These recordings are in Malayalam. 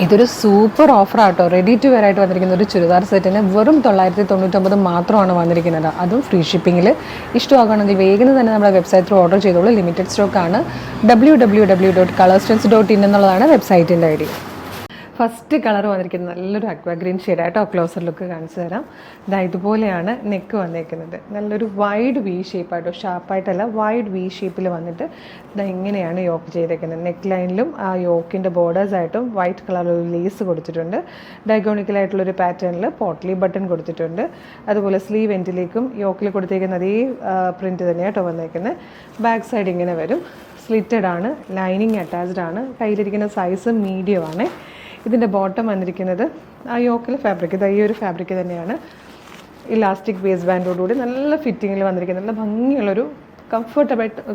ഇതൊരു സൂപ്പർ ഓഫറാട്ടോ. റെഡി ടു വെയർ ആയിട്ട് വന്നിരിക്കുന്ന ഒരു ചുരിദാർ സെറ്റിന് വെറും 999 മാത്രമാണ് വന്നിരിക്കുന്നത്. അതും ഫ്രീ ഷിപ്പിങ്ങിൽ. ഇഷ്ടമാക്കുകയാണെങ്കിൽ വേഗം തന്നെ നമ്മുടെ വെബ്സൈറ്റ് ത്രൂ ഓർഡർ ചെയ്തോളൂ. ലിമിറ്റഡ് സ്റ്റോക്കാണ്. www.colourstrends.in എന്നുള്ളതാണ് വെബ്സൈറ്റിൻ്റെ ഐഡി. ഫസ്റ്റ് കളർ വന്നിരിക്കുന്നത് നല്ലൊരു അക്വാ ഗ്രീൻ ഷെയ്ഡായിട്ടോ. ക്ലോസർ ലുക്ക് കാണിച്ചു തരാം. ഇതുപോലെയാണ് നെക്ക് വന്നിരിക്കുന്നത്. നല്ലൊരു വൈഡ് വി ഷേപ്പായിട്ടോ, ഷാർപ്പായിട്ടല്ല വൈഡ് വി ഷേപ്പിൽ വന്നിട്ട് ഇങ്ങനെയാണ് യോക്ക് ചെയ്തേക്കുന്നത്. നെക്ക് ലൈനിലും ആ യോക്കിൻ്റെ ബോർഡേഴ്സായിട്ടും വൈറ്റ് കളറിൽ ലേസ് കൊടുത്തിട്ടുണ്ട്. ഡയഗോണിക്കലായിട്ടുള്ളൊരു പാറ്റേണിൽ പോട്ട്ലി ബട്ടൺ കൊടുത്തിട്ടുണ്ട്. അതുപോലെ സ്ലീവ് എൻഡിലേക്കും യോക്കിൽ കൊടുത്തേക്കുന്ന അതേ പ്രിൻറ്റ് തന്നെയാട്ടോ വന്നേക്കുന്നത്. ബാക്ക് സൈഡ് ഇങ്ങനെ വരും. സ്ലിറ്റഡ് ആണ്, ലൈനിങ് അറ്റാച്ച്ഡ് ആണ്. കയ്യിലിരിക്കുന്ന സൈസ് മീഡിയം ആണ്. ഇതിൻ്റെ ബോട്ടം വന്നിരിക്കുന്നത് ആ യോക്കിൽ ഫാബ്രിക്, ഈ ഒരു ഫാബ്രിക് തന്നെയാണ്. ഇലാസ്റ്റിക് ബേസ് ബാൻഡോടുകൂടി നല്ല ഫിറ്റിങ്ങിൽ വന്നിരിക്കുന്നത്. നല്ല ഭംഗിയുള്ളൊരു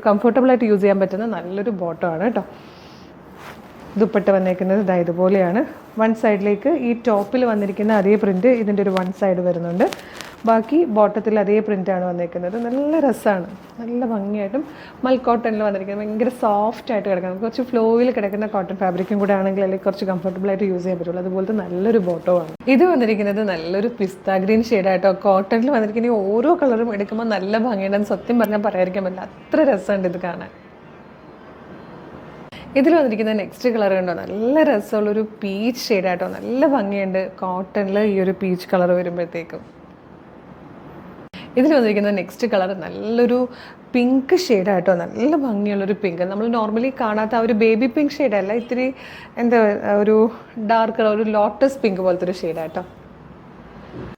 കംഫർട്ടബിളായിട്ട് യൂസ് ചെയ്യാൻ പറ്റുന്ന നല്ലൊരു ബോട്ടമാണ് കേട്ടോ. ദുപ്പട്ട വന്നേക്കുന്നത് ഇതുപോലെയാണ്. വൺ സൈഡിലേക്ക് ഈ ടോപ്പിൽ വന്നിരിക്കുന്ന അതേ പ്രിൻറ്റ് ഇതിൻ്റെ ഒരു വൺ സൈഡ് വരുന്നുണ്ട്. ബാക്കി ബോട്ടത്തിൽ അതേ പ്രിൻ്റാണ് വന്നിരിക്കുന്നത്. നല്ല രസമാണ്, നല്ല ഭംഗിയായിട്ടും മൽക്കോട്ടണിൽ വന്നിരിക്കുന്നത്. ഭയങ്കര സോഫ്റ്റ് ആയിട്ട് കിടക്കണം. കുറച്ച് ഫ്ലോയിൽ കിടക്കുന്ന കോട്ടൺ ഫാബ്രിക്കും കൂടെ ആണെങ്കിൽ അല്ലെങ്കിൽ കുറച്ച് കംഫർട്ടബിളായിട്ട് യൂസ് ചെയ്യാൻ പറ്റുള്ളൂ. അതുപോലത്തെ നല്ലൊരു ബോട്ടമാണ്. ഇത് വന്നിരിക്കുന്നത് നല്ലൊരു പിസ്ത ഗ്രീൻ ഷെയ്ഡായിട്ടോ. കോട്ടണിൽ വന്നിരിക്കുന്ന ഓരോ കളറും എടുക്കുമ്പോൾ നല്ല ഭംഗിയുണ്ടെന്ന് സത്യം പറഞ്ഞാൽ പറയാതിരിക്കാൻ പറ്റില്ല. അത്ര രസമുണ്ട് ഇത് കാണാൻ. ഇതിൽ വന്നിരിക്കുന്ന നെക്സ്റ്റ് കളർ കണ്ടോ, നല്ല രസമുള്ളൊരു പീച്ച് ഷെയ്ഡായിട്ടോ. നല്ല ഭംഗിയുണ്ട് കോട്ടണിൽ ഈ ഒരു പീച്ച് കളർ വരുമ്പോഴത്തേക്കും. ഇതിൽ വന്നിരിക്കുന്ന നെക്സ്റ്റ് കളർ നല്ലൊരു പിങ്ക് ഷെയ്ഡായിട്ടോ. നല്ല ഭംഗിയുള്ളൊരു പിങ്ക്. നമ്മൾ നോർമലി കാണാത്ത ആ ഒരു ബേബി പിങ്ക് ഷെയ്ഡല്ല, ഇത്തിരി എന്താ ഒരു ഡാർക്ക് കളർ, ഒരു ലോട്ടസ് പിങ്ക് പോലത്തെ ഒരു ഷെയ്ഡായിട്ടോ.